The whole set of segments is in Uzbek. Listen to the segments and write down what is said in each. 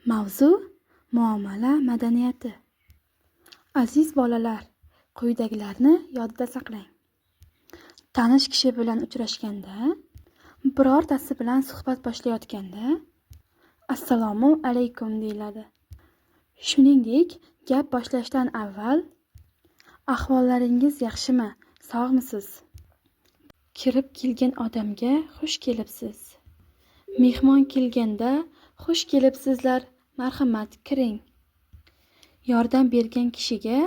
Mavzu muomala madaniyati. Aziz bolalar, quyidagilarni yodda saqlang. Tanish kishi bilan uchrashganda, birortasi bilan suhbat boshlayotganda assalomu alaykum deyiladi. Shuningdek, gap boshlashdan avval ahvollaringiz yaxshimi, sog'misiz? Kirib kelgan odamga xush kelibsiz. Mehmon kelganda xush kelibsizlar, marhamat, kiring. Yordam bergan kishiga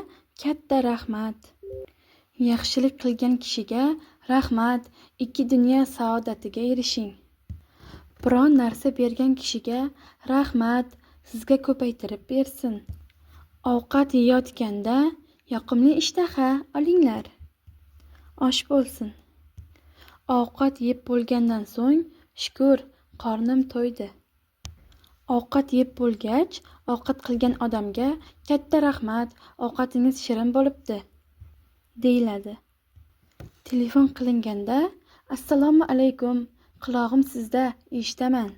katta rahmat. Yaxshilik qilgan kishiga rahmat, ikki dunyo saodatiga erishing. Biron narsa bergan kishiga rahmat, sizga ko'paytirib bersin. Ovqat yeyotganda yoqimli ishtaha olinglar. Osh bo'lsin. Ovqat yeb bo'lgandan so'ng shukr, qornim to'ydi. Ovqat yeb bo'lgach, ovqat qilgan odamga katta rahmat, ovqatingiz shirin bo'libdi, deyiladi. Telefon qilinganda assalomu alaykum, qulog'im sizda, eshitaman.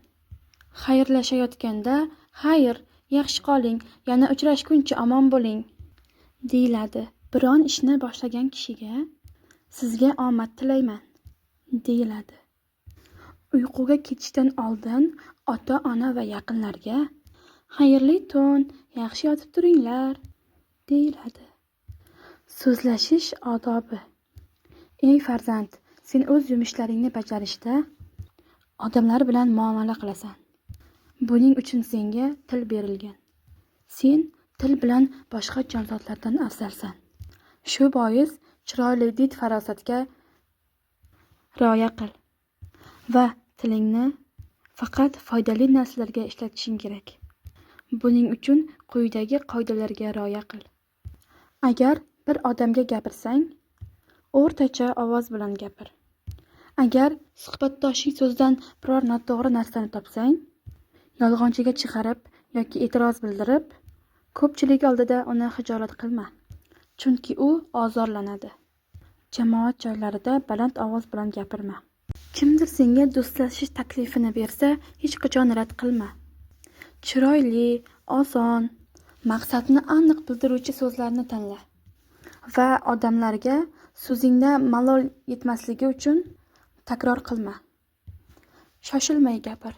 Xayrlashayotganda xayr, yaxshi qoling, yana uchrashguncha omon bo'ling, deyiladi. Biron ishni boshlagan kishiga sizga omad tilayman, deyiladi. Uyquga ketishdan oldin ota-ona va yaqinlarga xayrli tun, yaxshi yotib turinglar, deyiladi. So'zlashish odobi. Ey farzand, sen o'z yumushlaringni bajarishda odamlar bilan muomala qilasan. Buning uchun senga til berilgan. Sen til bilan boshqa jonzotlardan afzalsan. Shu bois chiroyli did farosatga rioya qil va tilingni faqat foydali narsalarga ishlatishing kerak. Buning uchun quyidagi qoidalarga rioya qil. Agar bir odamga gapirsang, o'rtacha ovoz bilan gapir. Agar suhbatdoshing so'zidan biror noto'g'ri narsani topsang, yolg'onchiga chiqarib yoki e'tiroz bildirib, ko'pchilik oldida uni hijolat qilma. Chunki u ozorlanadi. Jamoat joylarida baland ovoz bilan gapirma. Kimdir senga do'stlashish taklifini bersa, hech qachon rad qilma. Chiroyli, oson, maqsadni aniq bildiruvchi so'zlarni tanla va odamlarga so'zingda malol yetmasligi uchun takror qilma. Shoshilmay gapir.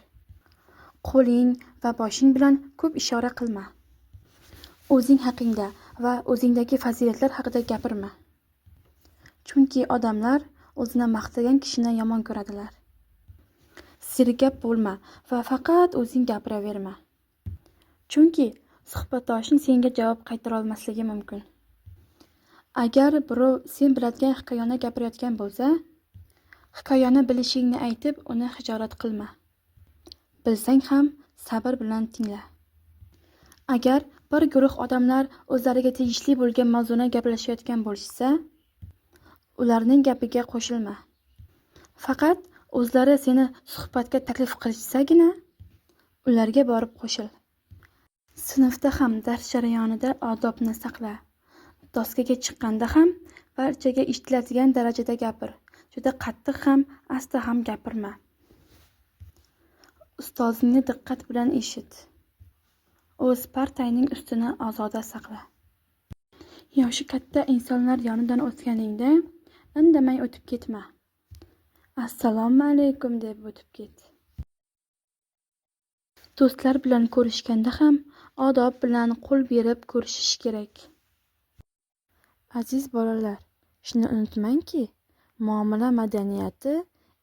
Qo'ling va boshing bilan ko'p ishora qilma. O'zing haqingda va o'zingdagi fazilatlar haqida gapirma. Chunki odamlar o'zini maqtagan kishini yomon ko'radilar. Sergap bo'lma va faqat o'zing gapiraverma. Chunki suhbatdoshing senga javob qaytara olmasligi mumkin. Agar birov sen biladigan hikoyani gapirayotgan bo'lsa, hikoyani bilishingni aytib, uni hijolat qilma. Bilsang ham sabr bilan tingla. Agar bir guruh odamlar o'zlariga tegishli bo'lgan mavzuni gaplashayotgan bo'lishsa, ularning gapiga qo'shilma. Faqat o'zlari seni suhbatga taklif qilishsagina ularga borib qo'shil. Sinfda ham dars jarayonida odobni saqla. Doskaga chiqqanda ham barchaga eshitiladigan darajada gapir. Juda qattiq ham, asta ham gapirma. Ustozingni diqqat bilan eshit. O'z partayning ustini ozoda saqla. Yoshi katta insonlar yonidan o'tganingda indamay o'tib ketma. Assalomu alaykum deb o'tib ket. Do'stlar bilan ko'rishganda ham odob bilan qo'l berib ko'rishish kerak. Aziz bolalar, shuni unutmangki, muomala madaniyati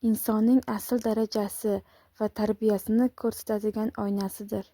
insonning asl darajasi va tarbiyasini ko'rsatadigan oynasidir.